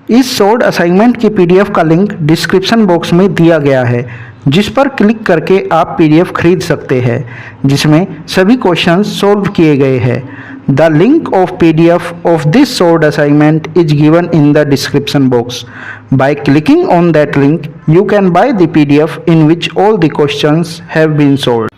इस short assignment की PDF का लिंक डिस्क्रिप्शन बॉक्स में दिया गया है, जिस पर क्लिक करके आप पीडीएफ खरीद सकते हैं, जिसमें सभी क्वेश्चंस सॉल्व किए गए हैं। The link of PDF of this short assignment is given in the description box. By clicking on that link you can buy the PDF in which all the questions have been solved.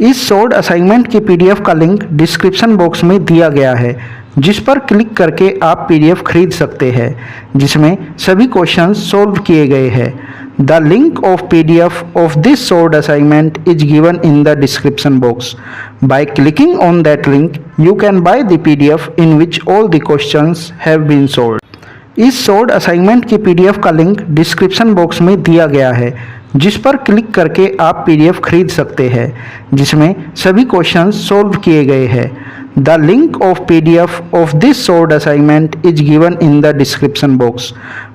इस short assignment की PDF का link description box में दिया गया है, जिस पर click करके आप पीडीएफ खरीद सकते हैं, जिसमें सभी क्वेश्चंस सॉल्व किए गए हैं। The link of PDF of this short assignment is given in the description box. By clicking on that link you can buy the PDF in which all the questions have been solved. इस short assignment की PDF का link description box में दिया गया है, जिस पर click करके आप पीडीएफ खरीद सकते हैं, जिसमें सभी क्वेश्चंस सॉल्व किए गए हैं। The link of PDF of this short assignment is given in the description box.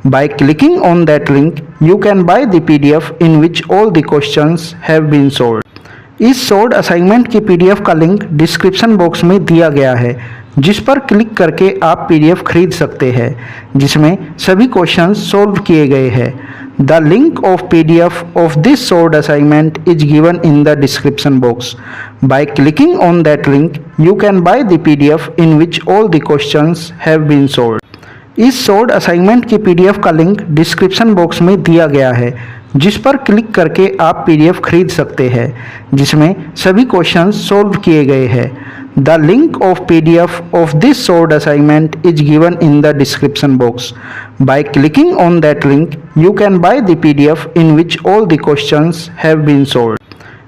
By clicking on that link you can buy the PDF in which all the questions have been solved. इस short assignment की PDF का link description box में दिया गया है, जिस पर click करके आप पीडीएफ खरीद सकते हैं, जिसमें सभी क्वेश्चंस सॉल्व किए गए हैं। The link of PDF of this short assignment is given in the description box. By clicking on that link you can buy the PDF in which all the questions have been solved. इस short assignment की PDF का link description box में दिया गया है, जिस पर click करके आप पीडीएफ खरीद सकते हैं, जिसमें सभी क्वेश्चंस सॉल्व किए गए हैं। The link of PDF of this short assignment is given in the description box. By clicking on that link you can buy the PDF in which all the questions have been solved.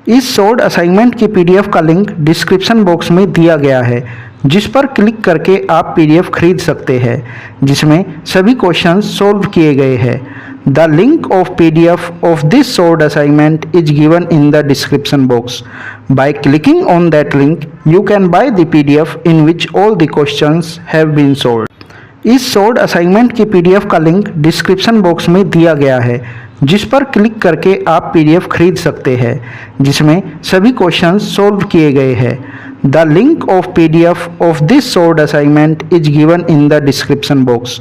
इस short assignment की PDF का link description box में दिया गया है, जिस पर click करके आप पीडीएफ खरीद सकते हैं, जिसमें सभी क्वेश्चंस सॉल्व किए गए हैं। The link of PDF of this short assignment is given in the description box. By clicking on that link you can buy the PDF in which all the questions have been solved. इस short assignment की PDF का link description box में दिया गया है, जिस पर click करके आप पीडीएफ खरीद सकते हैं, जिसमें सभी क्वेश्चंस सॉल्व किए गए हैं। The link of PDF of this short assignment is given in the description box.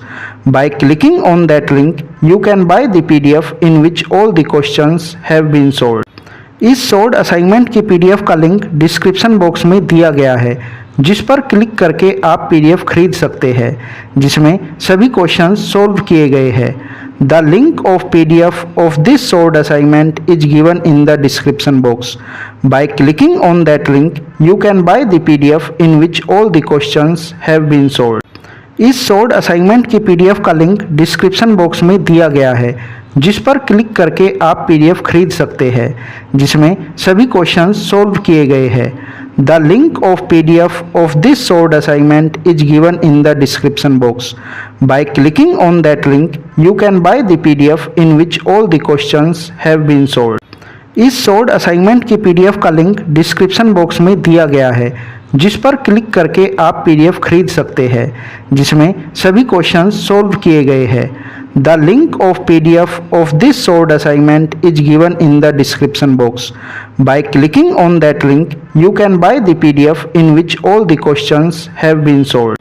By clicking on that link you can buy the PDF in which all the questions have been solved. इस short assignment की PDF का link description box में दिया गया है, जिस पर click करके आप पीडीएफ खरीद सकते हैं, जिसमें सभी क्वेश्चंस सॉल्व किए गए हैं। The link of PDF of this short assignment is given in the description box. By clicking on that link you can buy the PDF in which all the questions have been solved. इस short assignment की PDF का link description box में दिया गया है, जिस पर click करके आप पीडीएफ खरीद सकते हैं, जिसमें सभी क्वेश्चंस सॉल्व किए गए हैं। The link of PDF of this short assignment is given in the description box. By clicking on that link you can buy the PDF in which all the questions have been solved. इस short assignment की PDF का link description box में दिया गया है, जिस पर click करके आप पीडीएफ खरीद सकते हैं, जिसमें सभी क्वेश्चंस सॉल्व किए गए हैं। The link of PDF of this short assignment is given in the description box. By clicking on that link you can buy the PDF in which all the questions have been solved.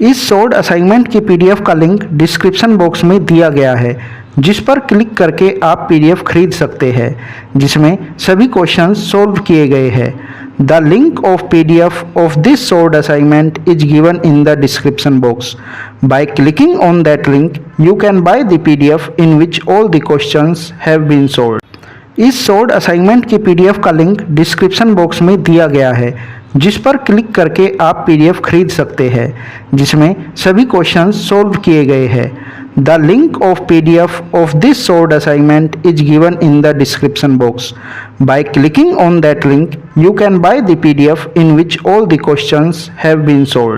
इस short assignment की PDF का link description box में दिया गया है, जिस पर click करके आप पीडीएफ खरीद सकते हैं, जिसमें सभी क्वेश्चंस सॉल्व किए गए हैं। The link of PDF of this short assignment is given in the description box. By clicking on that link you can buy the PDF in which all the questions have been solved. इस short assignment की PDF का link description box में दिया गया है, जिस पर click करके आप पीडीएफ खरीद सकते हैं, जिसमें सभी क्वेश्चंस सॉल्व किए गए हैं। The link of PDF of this short assignment is given in the description box. By clicking on that link you can buy the PDF in which all the questions have been solved.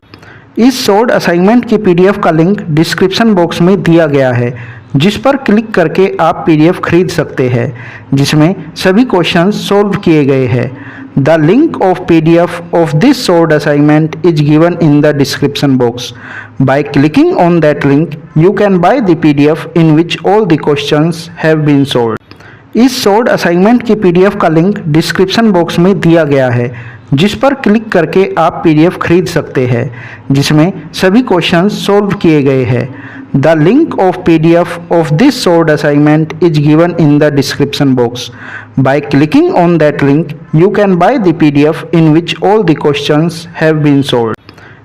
इस short assignment की PDF का link description box में दिया गया है, जिस पर click करके आप पीडीएफ खरीद सकते हैं, जिसमें सभी क्वेश्चंस सॉल्व किए गए हैं। The link of PDF of this short assignment is given in the description box. By clicking on that link you can buy the PDF in which all the questions have been solved. इस short assignment की PDF का link description box में दिया गया है, जिस पर click करके आप पीडीएफ खरीद सकते हैं, जिसमें सभी क्वेश्चंस सॉल्व किए गए हैं। The link of PDF of this solved assignment is given in the description box. By clicking on that link, you can buy the PDF in which all the questions have been solved.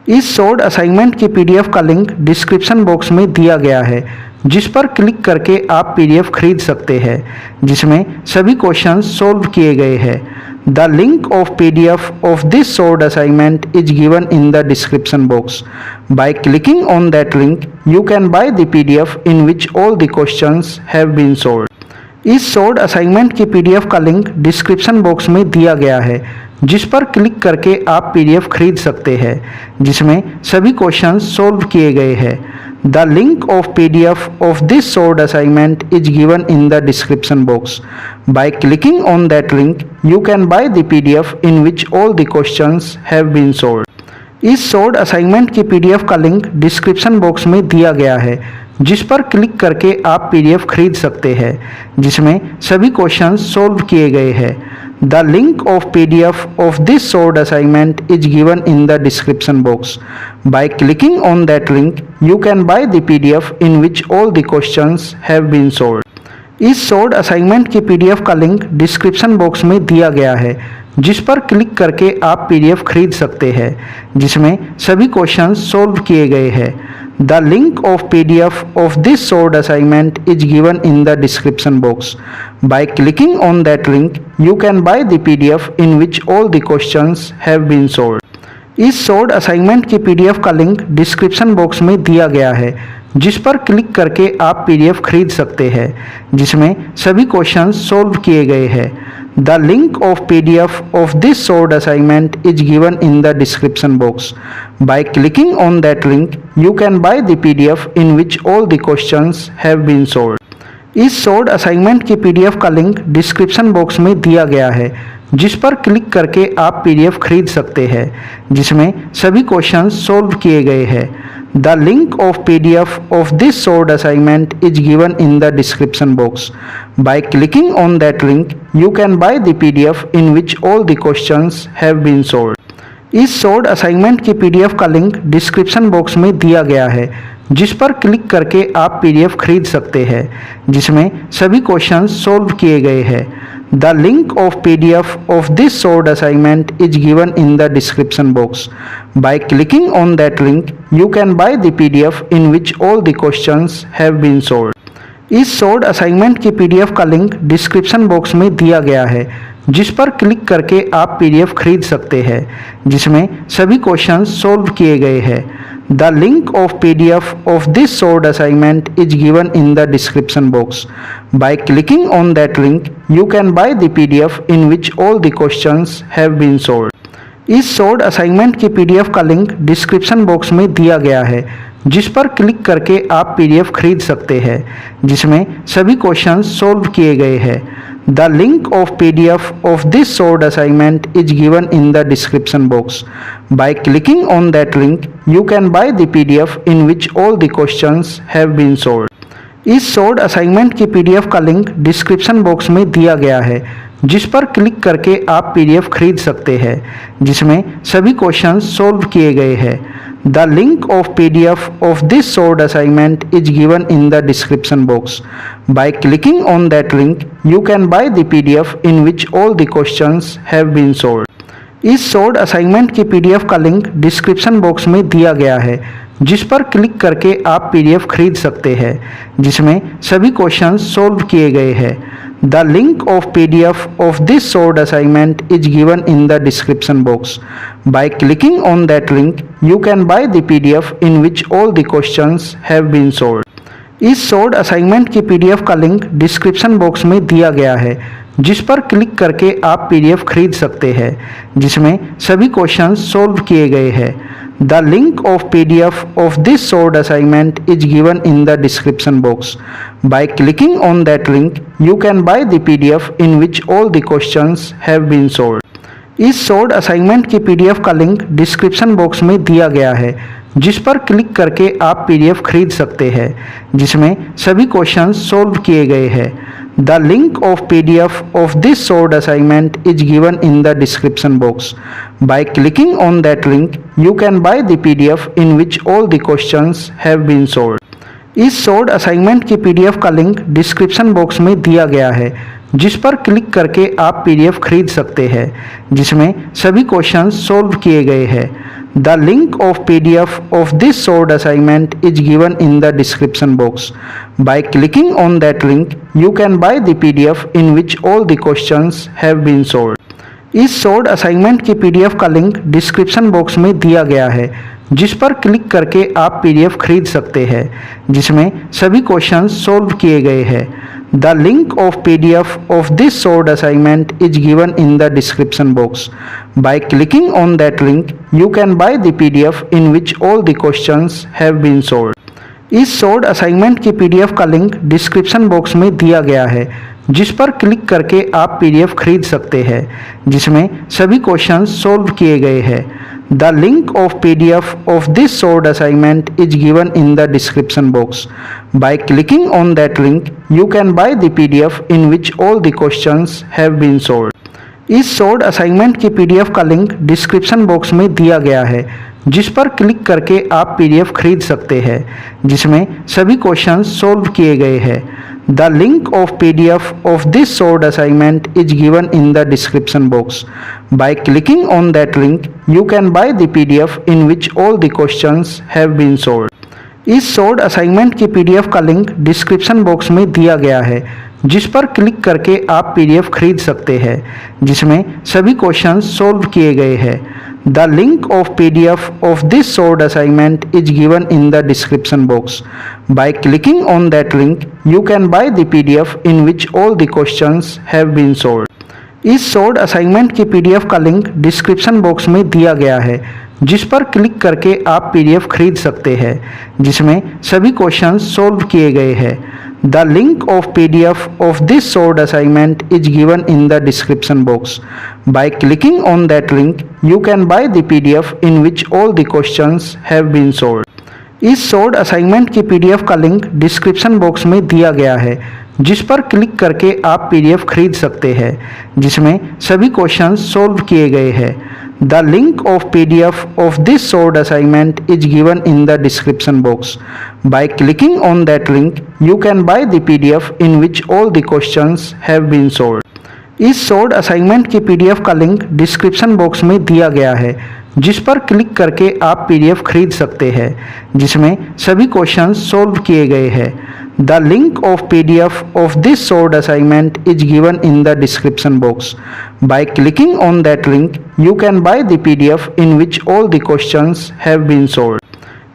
इस solved assignment की PDF का link description box में दिया गया है, जिस पर click करके आप पीडीएफ खरीद सकते हैं, जिसमें सभी क्वेश्चंस सोल्व किए गए हैं। The link of PDF of this solved assignment is given in the description box. By clicking on that link, you can buy the PDF in which all the questions have been solved. इस solved assignment की PDF का link description box में दिया गया है, जिस पर click करके आप पीडीएफ खरीद सकते हैं, जिसमें सभी क्वेश्चंस सोल्व किए गए हैं। The link of PDF of this solved assignment is given in the description box. By clicking on that link, you can buy the PDF in which all the questions have been solved. इस solved assignment की PDF का link description box में दिया गया है, जिस पर click करके आप पीडीएफ खरीद सकते हैं, जिसमें सभी क्वेश्चंस सोल्व किए गए हैं। The link of PDF of this solved assignment is given in the description box. By clicking on that link, you can buy the PDF in which all the questions have been solved. इस solved assignment की PDF का link description box में दिया गया है, जिस पर click करके आप पीडीएफ खरीद सकते हैं, जिसमें सभी क्वेश्चंस सोल्व किए गए हैं। The link of PDF of this solved assignment is given in the description box. By clicking on that link, you can buy the PDF in which all the questions have been solved. इस solved assignment की PDF का link description box में दिया गया है, जिस पर click करके आप पीडीएफ खरीद सकते हैं, जिसमें सभी क्वेश्चंस सोल्व किए गए हैं। The link of PDF of this solved assignment is given in the description box. By clicking on that link, you can buy the PDF in which all the questions have been solved. इस solved assignment की PDF का link description box में दिया गया है, जिस पर click करके आप पीडीएफ खरीद सकते हैं, जिसमें सभी क्वेश्चंस सोल्व किए गए हैं। The link of PDF of this solved assignment is given in the description box. By clicking on that link, you can buy the PDF in which all the questions have been solved. इस solved assignment की PDF का link description box में दिया गया है, जिस पर click करके आप पीडीएफ खरीद सकते हैं, जिसमें सभी क्वेश्चंस सोल्व किए गए हैं। The link of PDF of this solved assignment is given in the description box. By clicking on that link, you can buy the PDF in which all the questions have been solved. इस solved assignment की PDF का link description box में दिया गया है, जिस पर click करके आप पीडीएफ खरीद सकते हैं, जिसमें सभी क्वेश्चंस सोल्व किए गए हैं। The link of PDF of this solved assignment is given in the description box. By clicking on that link, you can buy the PDF in which all the questions have been solved. इस solved assignment की PDF का link description box में दिया गया है, जिस पर click करके आप पीडीएफ खरीद सकते हैं, जिसमें सभी क्वेश्चंस सोल्व किए गए हैं। The link of PDF of this solved assignment is given in the description box. By clicking on that link, you can buy the PDF in which all the questions have been solved. इस solved assignment की PDF का link description box में दिया गया है, जिस पर click करके आप पीडीएफ खरीद सकते हैं, जिसमें सभी क्वेश्चंस सोल्व किए गए हैं। The link of PDF of this solved assignment is given in the description box. By clicking on that link, you can buy the PDF in which all the questions have been solved. इस solved assignment की PDF का link description box में दिया गया है, जिस पर click करके आप पीडीएफ खरीद सकते हैं, जिसमें सभी क्वेश्चंस सोल्व किए गए हैं। The link of PDF of this solved assignment is given in the description box. By clicking on that link, you can buy the PDF in which all the questions have been solved. इस solved assignment की PDF का link description box में दिया गया है, जिस पर click करके आप पीडीएफ खरीद सकते हैं, जिसमें सभी क्वेश्चंस सोल्व किए गए हैं। The link of PDF of this solved assignment is given in the description box. By clicking on that link, you can buy the PDF in which all the questions have been solved. इस solved assignment की PDF का link description box में दिया गया है, जिस पर click करके आप पीडीएफ खरीद सकते हैं, जिसमें सभी क्वेश्चंस सोल्व किए गए हैं। The link of PDF of this solved assignment is given in the description box. By clicking on that link, you can buy the PDF in which all the questions have been solved. इस short assignment की PDF का link description box में दिया गया है, जिस पर click करके आप पीडीएफ खरीद सकते हैं, जिसमें सभी क्वेश्चंस सॉल्व किए गए हैं। The link of PDF of this short assignment is given in the description box. By clicking on that link you can buy the PDF in which all the questions have been solved. इस short assignment की PDF का link description box में दिया गया है, जिस पर click करके आप पीडीएफ खरीद सकते हैं, जिसमें सभी क्वेश्चंस सॉल्व किए गए हैं। The link of PDF of this short assignment is given in the description box. By clicking on that link you can buy the PDF in which all the questions have been solved. इस short assignment की PDF का link description box में दिया गया है, जिस पर click करके आप पीडीएफ खरीद सकते हैं, जिसमें सभी क्वेश्चंस सॉल्व किए गए हैं। The link of PDF of this short assignment is given in the description box. By clicking on that link you can buy the PDF in which all the questions have been solved. इस short assignment की PDF का link description box में दिया गया है, जिस पर click करके आप पीडीएफ खरीद सकते हैं, जिसमें सभी क्वेश्चंस सॉल्व किए गए हैं। The link of PDF of this short assignment is given in the description box. By clicking on that link, you can buy the PDF in which all the questions have been solved. इस short assignment की PDF का link description box में दिया गया है, जिस पर click करके आप पीडीएफ खरीद सकते हैं, जिसमें सभी क्वेश्चंस सॉल्व किए गए हैं। The link of PDF of this short assignment is given in the description box. By clicking on that link, you can buy the PDF in which all the questions have been solved. इस short assignment की PDF का link description box में दिया गया है, जिस पर click करके आप पीडीएफ खरीद सकते हैं, जिसमें सभी क्वेश्चंस सॉल्व किए गए हैं। The link of PDF of this short assignment is given in the description box. By clicking on that link, you can buy the PDF in which all the questions have been solved. इस short assignment की PDF का link description box में दिया गया है, जिस पर click करके आप पीडीएफ खरीद सकते हैं, जिसमें सभी क्वेश्चंस सॉल्व किए गए हैं। The link of PDF of this short assignment is given in the description box. By clicking on that link, you can buy the PDF in which all the questions have been solved. इस short assignment की PDF का link description box में दिया गया है, जिस पर click करके आप पीडीएफ खरीद सकते हैं, जिसमें सभी क्वेश्चंस सॉल्व किए गए हैं। The link of PDF of this short assignment is given in the description box. By clicking on that link, you can buy the PDF in which all the questions have been solved.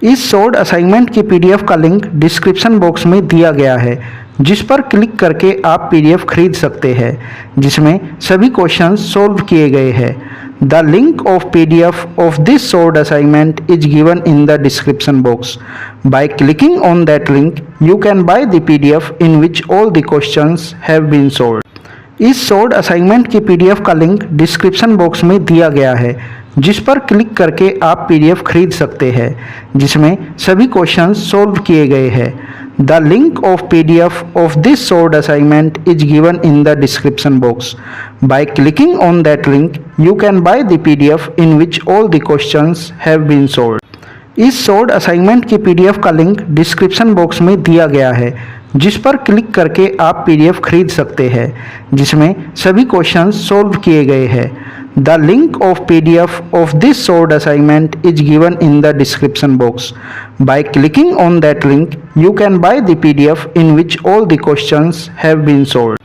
इस short assignment की PDF का link description box में दिया गया है, जिस पर click करके आप पीडीएफ खरीद सकते हैं, जिसमें सभी क्वेश्चंस सॉल्व किए गए हैं। The link of PDF of this short assignment is given in the description box. By clicking on that link, you can buy the PDF in which all the questions have been solved. इस short assignment की PDF का link description box में दिया गया है, जिस पर click करके आप पीडीएफ खरीद सकते हैं, जिसमें सभी क्वेश्चंस सॉल्व किए गए हैं। The link of PDF of this short assignment is given in the description box. By clicking on that link, you can buy the PDF in which all the questions have been solved. इस short assignment की PDF का link description box में दिया गया है, जिस पर click करके आप पीडीएफ खरीद सकते हैं, जिसमें सभी क्वेश्चंस सॉल्व किए गए हैं। The link of PDF of this short assignment is given in the description box. By clicking on that link, you can buy the PDF in which all the questions have been solved.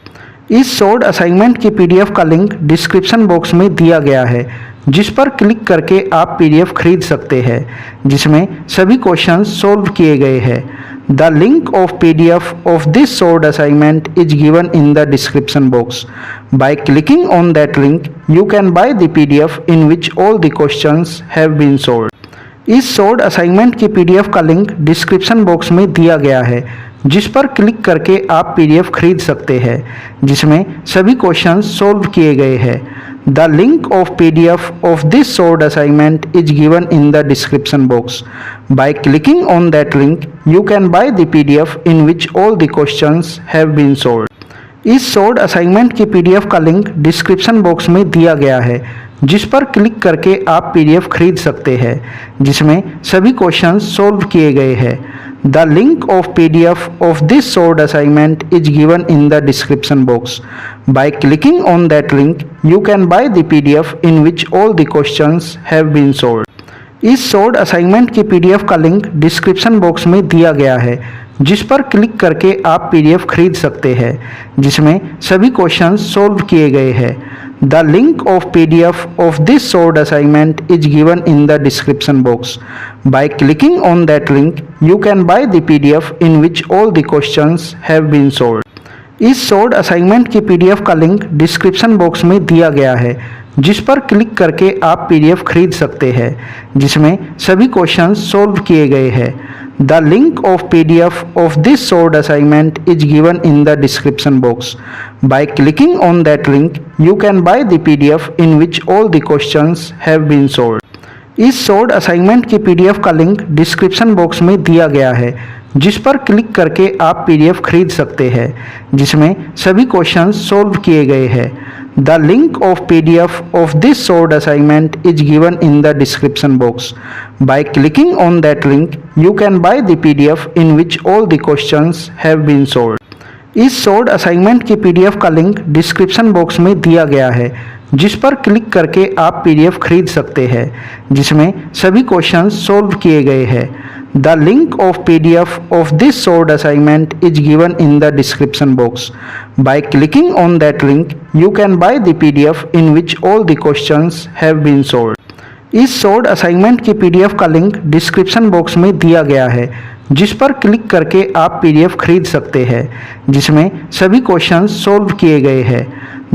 इस short assignment की PDF का link description box में दिया गया है, जिस पर click करके आप पीडीएफ खरीद सकते हैं, जिसमें सभी क्वेश्चंस सॉल्व किए गए हैं। The link of PDF of this short assignment is given in the description box. By clicking on that link, you can buy the PDF in which all the questions have been solved. इस short assignment की PDF का link description box में दिया गया है, जिस पर click करके आप पीडीएफ खरीद सकते हैं, जिसमें सभी क्वेश्चंस सॉल्व किए गए हैं। The link of PDF of this short assignment is given in the description box. By clicking on that link, you can buy the PDF in which all the questions have been solved. इस short assignment की PDF का link description box में दिया गया है, जिस पर click करके आप पीडीएफ खरीद सकते हैं, जिसमें सभी क्वेश्चंस सॉल्व किए गए हैं। The link of PDF of this solved assignment is given in the description box. By clicking on that link, you can buy the PDF in which all the questions have been solved. इस solved assignment की PDF का link description box में दिया गया है, जिस पर click करके आप PDF खरीद सकते हैं, जिसमें सभी क्वेश्चंस सॉल्व किए गए हैं. The link of PDF of this solved assignment is given in the description box. By clicking on that link, you can buy the PDF in which all the questions have been solved. इस solved assignment की PDF का link description box में दिया गया है, जिस पर click करके आप PDF खरीद सकते हैं, जिसमें सभी क्वेश्चंस सॉल्व किए गए हैं. The link of PDF of this solved assignment is given in the description box. By clicking on that link, you can buy the PDF in which all the questions have been solved. इस solved assignment की PDF का link description box में दिया गया है, जिस पर click करके आप PDF खरीद सकते हैं, जिसमें सभी क्वेश्चंस सॉल्व किए गए हैं. The link of PDF of this solved assignment is given in the description box. By clicking on that link, you can buy the PDF in which all the questions have been solved. इस solved assignment की PDF का link description box में दिया गया है, जिस पर click करके आप PDF खरीद सकते हैं, जिसमें सभी क्वेश्चंस सॉल्व किए गए हैं. The link of PDF of this solved assignment is given in the description box. By clicking on that link, you can buy the PDF in which all the questions have been solved. इस solved assignment की PDF का link description box में दिया गया है, जिस पर click करके आप PDF खरीद सकते हैं, जिसमें सभी क्वेश्चंस सॉल्व किए गए हैं.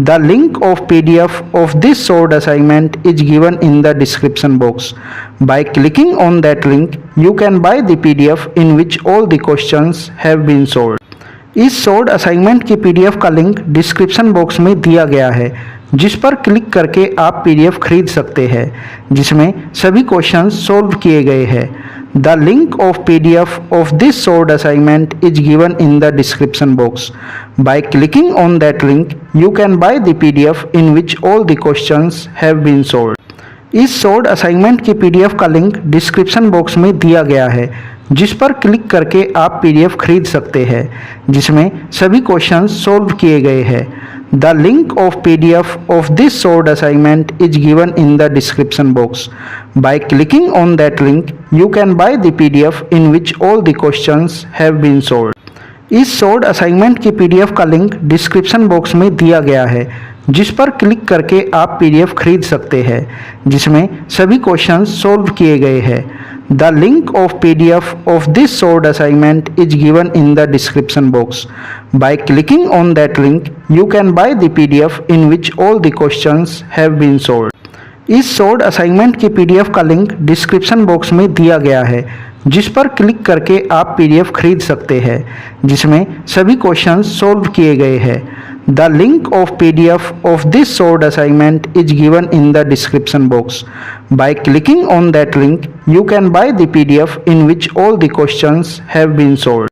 The link of PDF of this solved assignment is given in the description box. By clicking on that link, you can buy the PDF in which all the questions have been solved. इस solved assignment की PDF का link description box में दिया गया है, जिस पर click करके आप PDF खरीद सकते हैं, जिसमें सभी क्वेश्चंस सॉल्व किए गए हैं. The link of PDF of this solved assignment is given in the description box. By clicking on that link, you can buy the PDF in which all the questions have been solved. इस solved assignment की PDF का link description box में दिया गया है, जिस पर click करके आप PDF खरीद सकते हैं, जिसमें सभी क्वेश्चंस सॉल्व किए गए हैं. The link of PDF of this solved assignment is given in the description box. By clicking on that link, you can buy the PDF in which all the questions have been solved. इस solved assignment की PDF का link description box में दिया गया है, जिस पर click करके आप PDF खरीद सकते हैं, जिसमें सभी क्वेश्चंस सॉल्व किए गए हैं. The link of PDF of this solved assignment is given in the description box. By clicking on that link, you can buy the PDF in which all the questions have been solved. इस solved assignment की PDF का link description box में दिया गया है, जिस पर click करके आप PDF खरीद सकते हैं, जिसमें सभी क्वेश्चंस सॉल्व किए गए हैं. The link of PDF of this solved assignment is given in the description box. By clicking on that link, you can buy the PDF in which all the questions have been solved.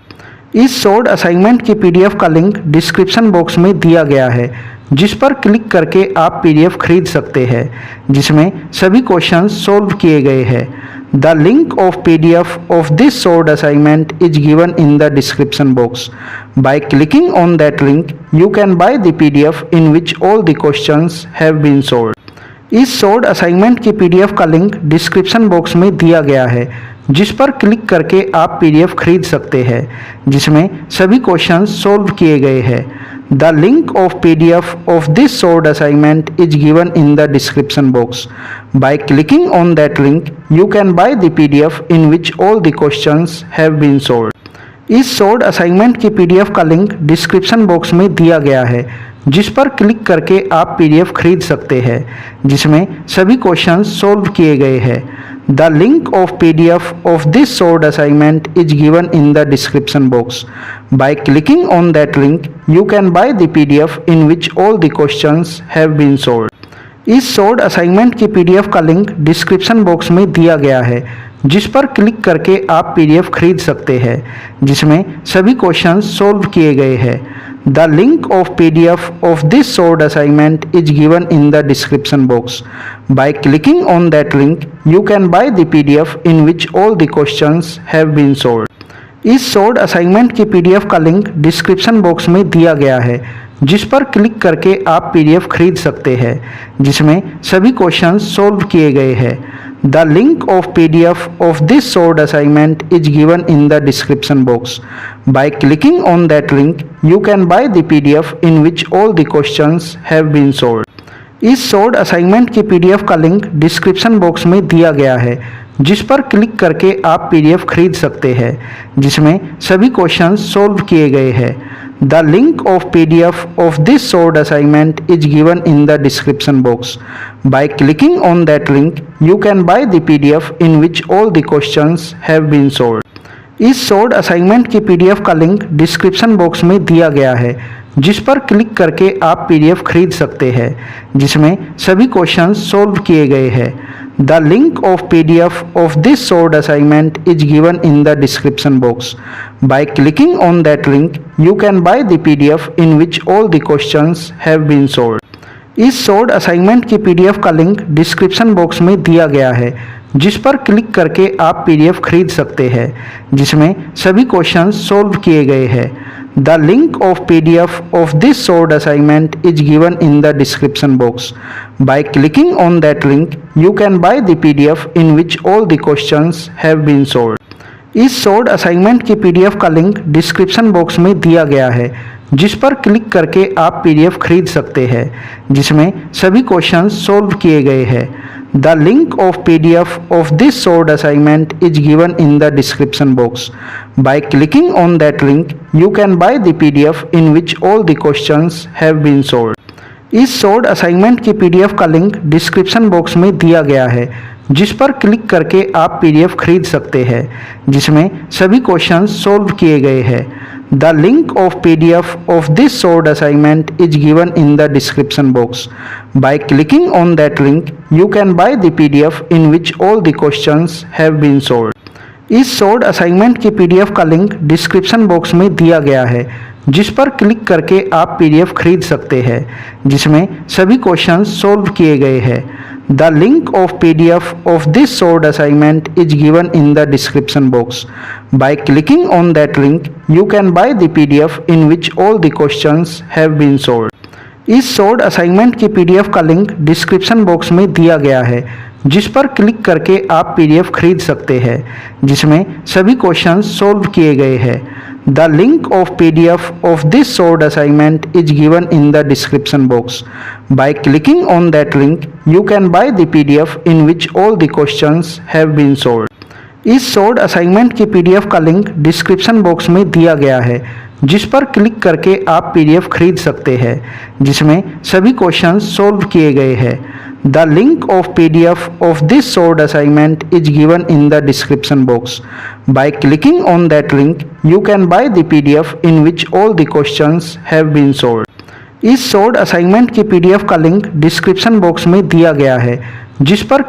इस solved assignment की PDF का link description box में दिया गया है, जिस पर click करके आप PDF खरीद सकते हैं, जिसमें सभी क्वेश्चंस सॉल्व किए गए हैं. The link of PDF of this solved assignment is given in the description box. By clicking on that link, you can buy the PDF in which all the questions have been solved. इस solved assignment की PDF का link description box में दिया गया है, जिस पर click करके आप PDF खरीद सकते हैं, जिसमें सभी क्वेश्चंस सॉल्व किए गए हैं. The link of PDF of this solved assignment is given in the description box. By clicking on that link, you can buy the PDF in which all the questions have been solved. इस solved assignment की PDF का link description box में दिया गया है, जिस पर click करके आप PDF खरीद सकते हैं, जिसमें सभी क्वेश्चंस सॉल्व किए गए हैं. The link of PDF of this solved assignment is given in the description box. By clicking on that link, you can buy the PDF in which all the questions have been solved. इस solved assignment की PDF का link description box में दिया गया है, जिस पर click करके आप PDF खरीद सकते हैं, जिसमें सभी क्वेश्चंस सॉल्व किए गए हैं. The link of PDF of this solved assignment is given in the description box. By clicking on that link, you can buy the PDF in which all the questions have been solved. इस short assignment की PDF का link description box में दिया गया है, जिस पर click करके आप पीडीएफ खरीद सकते हैं, जिसमें सभी क्वेश्चंस सॉल्व किए गए हैं। The link of PDF of this short assignment is given in the description box. By clicking on that link you can buy the PDF in which all the questions have been solved. इस short assignment की PDF का link description box में दिया गया है, जिस पर click करके आप पीडीएफ खरीद सकते हैं, जिसमें सभी क्वेश्चंस सॉल्व किए गए हैं। The link of PDF of this short assignment is given in the description box. By clicking on that link you can buy the PDF in which all the questions have been solved. इस short assignment की PDF का link description box में दिया गया है, जिस पर click करके आप पीडीएफ खरीद सकते हैं, जिसमें सभी क्वेश्चंस सॉल्व किए गए हैं। The link of PDF of this short assignment is given in the description box. By clicking on that link you can buy the PDF in which all the questions have been solved. इस short assignment की PDF का link description box में दिया गया है, जिस पर click करके आप पीडीएफ खरीद सकते हैं, जिसमें सभी क्वेश्चंस सॉल्व किए गए हैं। The link of PDF of this short assignment is given in the description box. By clicking on that link you can buy the PDF in which all the questions have been solved. इस short assignment की PDF का link description box में दिया गया है, जिस पर click करके आप पीडीएफ खरीद सकते हैं, जिसमें सभी क्वेश्चंस सॉल्व किए गए हैं। The link of PDF of this short assignment is given in the description box. By clicking on that link you can buy the PDF in which all the questions have been solved. इस short assignment की PDF का link description box में दिया गया है, जिस पर click करके आप पीडीएफ खरीद सकते हैं, जिसमें सभी क्वेश्चंस सॉल्व किए गए हैं। The link of PDF of this short assignment is given in the description box. By clicking on that link you can buy the PDF in which all the questions have been solved. इस short assignment की PDF का link description box में दिया गया है, जिस पर click करके आप पीडीएफ खरीद सकते हैं, जिसमें सभी क्वेश्चंस सॉल्व किए गए हैं। The link of PDF of this short assignment is given in the description box. By clicking on that link you can buy the PDF in which all the questions have been solved. इस short assignment की PDF का link description box में दिया गया है, जिस पर click करके आप पीडीएफ खरीद सकते हैं, जिसमें सभी क्वेश्चंस सॉल्व किए गए हैं। The link of PDF of this short assignment is given in the description box. By clicking on that link you can buy the PDF in which all the questions have been solved. इस short assignment की PDF का link description box में दिया गया है, जिस पर click करके आप पीडीएफ खरीद सकते हैं, जिसमें सभी क्वेश्चंस सॉल्व किए गए हैं। The link of PDF of this short assignment is given in the description box. By clicking on that link you can buy the PDF in which all the questions have been solved. इस short assignment की PDF का link description box में दिया गया है, जिस पर